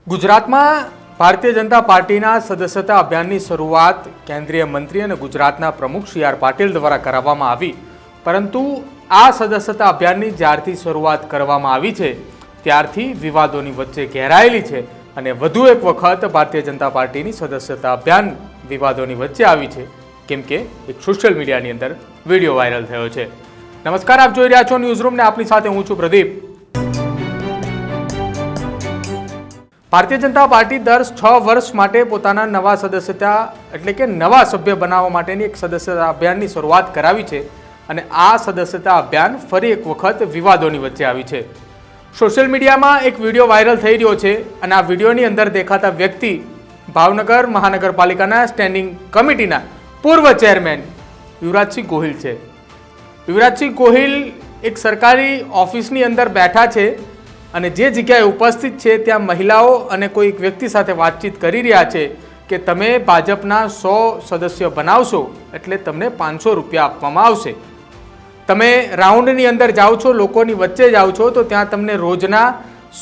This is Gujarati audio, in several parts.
ગુજરાતમાં ભારતીય જનતા પાર્ટીના સદસ્યતા અભિયાનની શરૂઆત કેન્દ્રીય મંત્રી અને ગુજરાતના પ્રમુખ સી.આર. પાટીલ દ્વારા કરાવવામાં આવી, પરંતુ આ સદસ્યતા અભિયાનની જ્યારથી શરૂઆત કરવામાં આવી છે ત્યારથી વિવાદોની વચ્ચે ઘેરાયેલી છે અને વધુ એક વખત ભારતીય જનતા પાર્ટીની સદસ્યતા અભિયાન વિવાદોની વચ્ચે આવી છે, કેમ કે એક સોશિયલ મીડિયાની અંદર વિડીયો વાયરલ થયો છે. નમસ્કાર, આપ જોઈ રહ્યા છો ન્યૂઝરૂમ ને આપની સાથે હું છું પ્રદીપ. ભારતીય જનતા પાર્ટી દર 6 વર્ષ માટે પોતાના નવા સદસ્યતા એટલે કે નવા સભ્ય બનાવવા માટેની એક સદસ્યતા અભિયાનની શરૂઆત કરાવી છે અને આ સદસ્યતા અભિયાન ફરી એક વખત વિવાદોની વચ્ચે આવી છે. સોશિયલ મીડિયામાં એક વિડીયો વાયરલ થઈ રહ્યો છે અને આ વિડીયોની અંદર દેખાતા વ્યક્તિ ભાવનગર મહાનગરપાલિકાના સ્ટેન્ડિંગ કમિટીના પૂર્વ ચેરમેન યુવરાજસિંહ ગોહિલ છે. યુવરાજસિંહ ગોહિલ એક સરકારી ઓફિસની અંદર બેઠા છે અને જે જગ્યાએ ઉપસ્થિત છે ત્યાં મહિલાઓ અને કોઈ એક વ્યક્તિ સાથે વાતચીત કરી રહ્યા છે કે તમે ભાજપના 100 સદસ્ય બનાવશો એટલે તમને 500 રૂપિયા આપવામાં આવશે. તમે રાઉન્ડની અંદર જાઓ છો, લોકોની વચ્ચે જાઓ છો તો ત્યાં તમને રોજના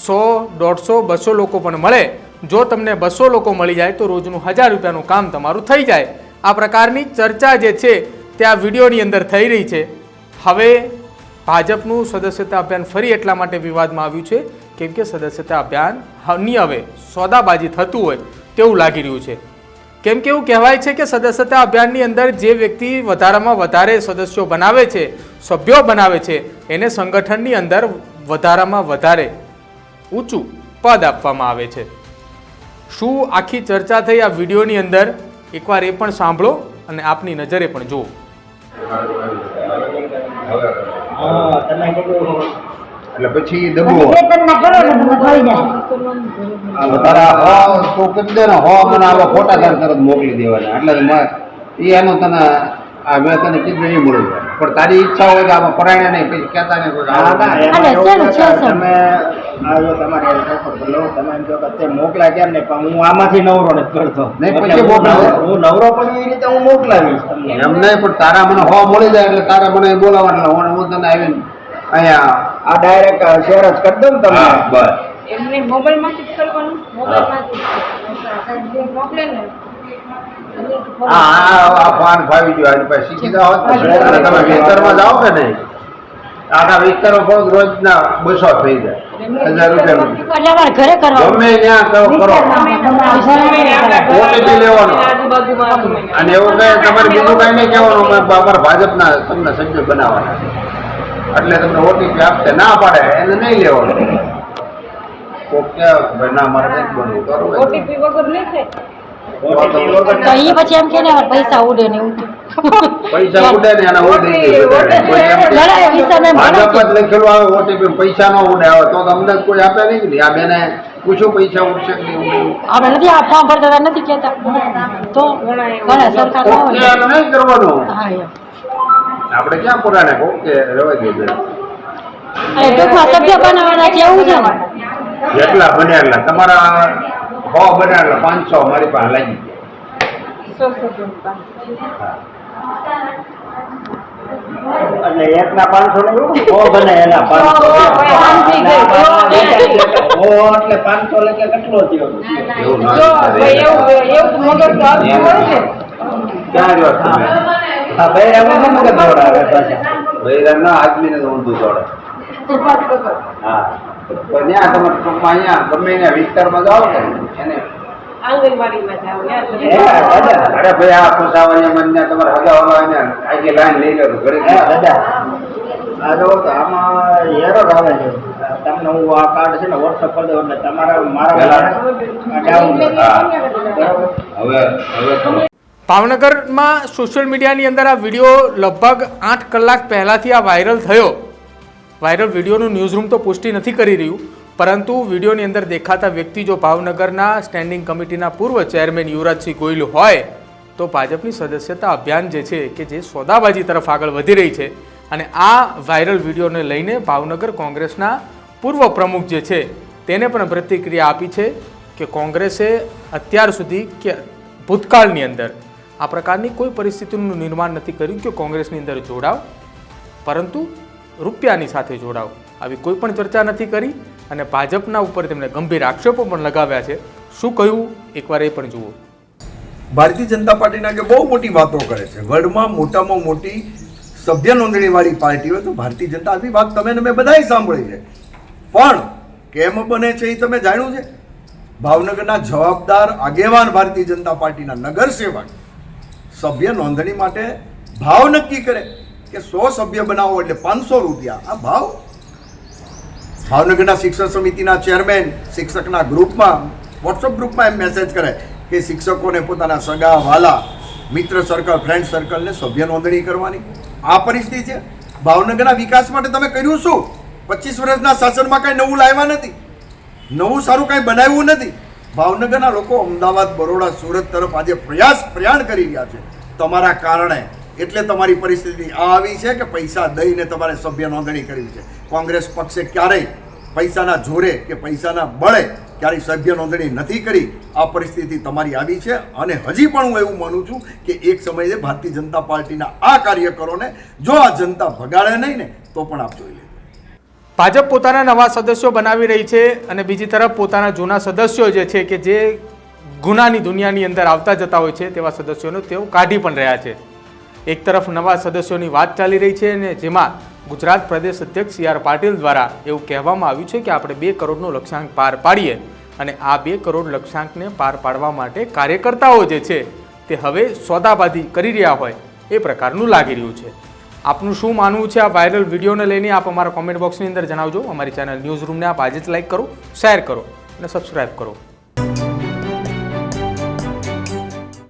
100, 150, 200 લોકો પણ મળે. જો તમને 200 લોકો મળી જાય તો રોજનું 1000 રૂપિયાનું કામ તમારું થઈ જાય. આ પ્રકારની ચર્ચા જે છે તે આ વિડીયોની અંદર થઈ રહી છે. હવે ભાજપનું સદસ્યતા અભિયાન ફરી એટલા માટે વિવાદમાં આવ્યું છે કેમ કે સદસ્યતા અભિયાનની હવે સોદાબાજી થતું હોય તેવું લાગી રહ્યું છે. કેમ કે એવું કહેવાય છે કે સદસ્યતા અભિયાનની અંદર જે વ્યક્તિ વધારેમાં વધારે સદસ્યો બનાવે છે, સભ્યો બનાવે છે, એને સંગઠનની અંદર વધારામાં વધારે ઊંચું પદ આપવામાં આવે છે. શું આખી ચર્ચા થઈ આ વિડીયોની અંદર એકવાર એ પણ સાંભળો અને આપની નજરે પણ જુઓ. એટલે પછી દબો તો કરી દે ને મને આવા ખોટા તાર તરત મોકલી દેવાના. એટલે એનો તને મેં તને કીધું નહીં મળે, પણ તારી ઈચ્છા હોય કે આમાં પરાયણે નહીં પછી કહેતા નહીં તમે મોકલા કેમ નહીં, પણ હું આમાંથી નવરો નથી કરતો. નહીં પછી હું નવરો પણ એવી રીતે હું મોકલાવીશ એમ નહીં, પણ તારા મને મળી જાય એટલે તારા મને બોલાવવા એટલે હું તને આવીને અહીંયા આ ડાયરેક્ટ શેર જ કરી દઉં ને તમે. બસ એમને મોબાઈલમાંથી જ કરવાનું, મોબાઈલમાંથી મોકલે ને આ ફોન ફાવી ગયો. આની પાસે શીખી જાઓ તમે વિસ્તારમાં જાઓ કે નહીં, આખા વિસ્તારમાં રોજના 200 થઈ જાય, 1000 રૂપિયા ઘરે કરવા ગમે ત્યાં કરો ઓટીપી લેવાનો. અને એવું કઈ તમારે બીજું કઈ નહીં કહેવાનું, અમારા ભાજપના તમને સભ્ય બનાવવાના એટલે તમને ઓટીપી આપશે, ના પાડે એને નહીં લેવાનું. કોક કે ભાઈ ના મારે નહીં બનવું કરવું, ઓટીપી વગર નહીં થાય. તો ઈ પછી એમ કે ને પૈસા ઉડે ને પૈસા ઉડે ને એને ઉડી દે. ભાજપ જ લખેલું આવે ઓટીપી, પૈસા નો ઉડે આવે તો અમને કોઈ આપે નહીં. આ બેને પૂછ્યું પૈસા ઉડશે કે નહીં ઉડે, આપણે નથી આ ફોર્મ ભરતા નથી કેતા તો ઘણા સરકાર નહીં કરવાનું. હા આપણે ક્યાં પુરાણે કહું કે રવા દે અરે ટૂંકમાં સભ્ય બનાવવાના છે એવું છે ને. જેટલા બન્યા એટલા તમારા 100 બન્યા એટલે 500 મારી પાસે લાગી એટલે એકના 500 લેવું, ઓ બને એના 500 એટલે 500 લેકે કેટલો થયો? એવું ના એવું મગજ આવતું હોય ને. ક્યાં રહ્યો તમે? હા ભાઈ રામ મગજ દોડાવે પાછા. બૈરાના આદમીને તો ઊંધું દોડે. હા પણ ત્યાં તમે ટૂંકમાં અહીંયા ગમે એના વિસ્તારમાં જાઓ ને એને આંગણવાડીમાં જાવ અરે ભાઈ આ ખુશાવાળીમાં ત્યાં તમારે હગાવાળા એને આગી લાઈન લઈ લો ઘરે દાદા આ જો તો આમાં એરર આવે છે. તમને હું આ કાર્ડ છે ને વોટ્સઅપ કરી દઉં એટલે તમારા મારા હવે ભાવનગરમાં સોશિયલ મીડિયાની અંદર આ વિડીયો લગભગ 8 કલાક પહેલાંથી આ વાયરલ થયો. વાયરલ વિડીયોનું ન્યૂઝરૂમ તો પુષ્ટિ નથી કરી રહ્યું, પરંતુ વિડીયોની અંદર દેખાતા વ્યક્તિ જો ભાવનગરના સ્ટેન્ડિંગ કમિટીના પૂર્વ ચેરમેન યુવરાજસિંહ ગોહિલ હોય તો ભાજપની સદસ્યતા અભિયાન જે છે કે જે સોદાબાજી તરફ આગળ વધી રહી છે અને આ વાયરલ વિડીયોને લઈને ભાવનગર કોંગ્રેસના પૂર્વ પ્રમુખ જે છે તેને પણ પ્રતિક્રિયા આપી છે કે કોંગ્રેસે અત્યાર સુધી કે ભૂતકાળની અંદર આ પ્રકારની કોઈ પરિસ્થિતિનું નિર્માણ નથી કર્યું કે કોંગ્રેસની અંદર જોડાવ, પરંતુ રૂપિયાની સાથે જોડાવ. આવી કોઈ પણ ચર્ચા નથી કરી અને ભાજપના ઉપર તેમણે ગંભીર આક્ષેપો પણ લગાવ્યા છે. શું કહ્યું એકવાર એ પણ જુઓ. ભારતીય જનતા પાર્ટીના કે બહુ મોટી વાતો કરે છે, વર્લ્ડમાં મોટામાં મોટી સભ્ય નોંધણીવાળી પાર્ટી હોય તો ભારતીય જનતા આવી વાત તમે ને મેં બધાએ સાંભળી છે, પણ કેમ બને છે એ તમે જાણ્યું છે? ભાવનગરના જવાબદાર આગેવાન ભારતીય જનતા પાર્ટીના નગરસેવક સભ્ય નોંધણી માટે ભાવ નક્કી કરે કે 100 સભ્ય બનાવો એટલે 500 રૂપિયા. આ ભાવ ભાવનગરના શિક્ષક સમિતિના ચેરમેન શિક્ષકના ગ્રુપમાં વોટ્સઅપ ગ્રુપમાં એમ મેસેજ કરે કે શિક્ષકોને પોતાના સગા વાલા મિત્ર સર્કલ ફ્રેન્ડ સર્કલને સભ્ય નોંધણી કરવાની. આ પરિસ્થિતિ છે. ભાવનગરના વિકાસ માટે તમે કર્યું શું? 25 વર્ષના શાસનમાં કાંઈ નવું લાવ્યા નથી, નવું સારું કાંઈ બનાવ્યું નથી. ભાવનગરના લોકો અમદાવાદ, બરોડા, સુરત તરફ આજે પ્રયાણ કરી રહ્યા છે તમારા કારણે. એટલે તમારી પરિસ્થિતિ આ આવી છે કે પૈસા દઈને તમારે સભ્ય નોંધણી કરવી છે. કોંગ્રેસ પક્ષે ક્યારેય પૈસાના જોરે કે પૈસાના બળે ક્યારેય સભ્ય નોંધણી નથી કરી. આ પરિસ્થિતિ તમારી આવી છે અને હજી પણ હું એવું માનું છું કે એક સમયે ભારતીય જનતા પાર્ટીના આ કાર્યકરોને જો આ જનતા ભગાડે નહીં ને તો પણ આપ જોઈ લેજો. ભાજપ પોતાના નવા સદસ્યો બનાવી રહી છે અને બીજી તરફ પોતાના જૂના સદસ્યો જે છે કે જે ગુનાની દુનિયાની અંદર આવતા જતા હોય છે તેવા સદસ્યોને તેઓ કાઢી પણ રહ્યા છે. એક તરફ નવા સદસ્યોની વાત ચાલી રહી છે અને જેમાં ગુજરાત પ્રદેશ અધ્યક્ષ CR પાટીલ દ્વારા એવું કહેવામાં આવ્યું છે કે આપણે 2 કરોડનું લક્ષ્યાંક પાર પાડીએ અને આ 2 કરોડ લક્ષ્યાંકને પાર પાડવા માટે કાર્યકર્તાઓ જે છે તે હવે સોદાબાજી કરી રહ્યા હોય એ પ્રકારનું લાગી રહ્યું છે. આપનું શું માનવું છે આ વાયરલ વિડીયોને લઈને આપ અમારા કોમેન્ટ બોક્સની અંદર જણાવજો. અમારી ચેનલ ન્યૂઝ રૂમને આપ આજે જ લાઈક કરો, શેર કરો અને સબસ્ક્રાઈબ કરો.